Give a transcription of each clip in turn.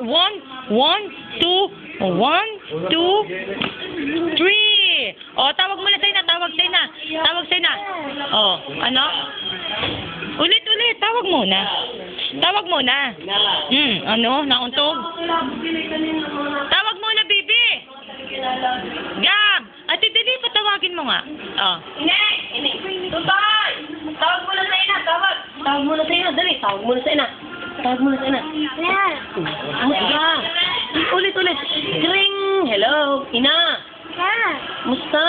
One, two, three. O, tawag mo na sa'yo na. Tawag sa'yo na. O, ano? Ulit. Tawag muna. Ano? Nauntog? Tawag muna, baby. Gab! Ate, dali, patawagin mo nga. O. Ini. Tutay! Tawag mo na sa'yo na. Tawag mo na sa'yo na. Dali, tawag mo na sa'yo na. Ulit. Kring! Hello! Ina! Musta?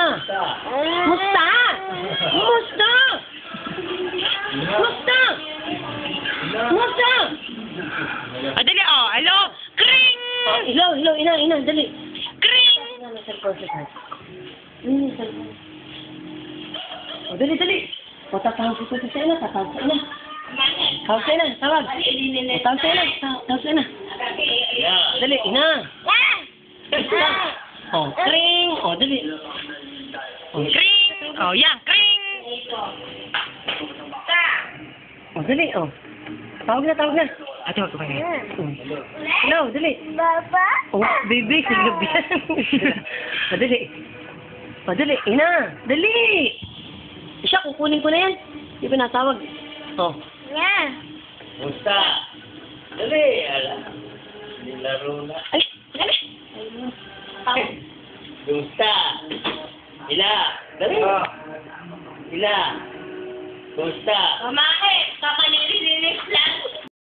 Dali, o. Hello? Kring! Hello, ina, dali. Kring! Dali. O, tatawag ko sa'yo na. Tawag sa'yo na. Dali, ina. O, kring! O, dali. Kring! O, yan. Kring! O, dali, o. Tawag na. Ate, wag ko pa ngayon. Hello, dali. Papa? Oh, baby, silog yan. Dali, ina. Dali. Siya, kukunin ko na yan. Di ba natawag? Oh. Yeah. Musta? Dali, ala. Nilaro na. Ay, dali. Musta? Ila. Dali. Ila. Musta? Bakit? Kakanilin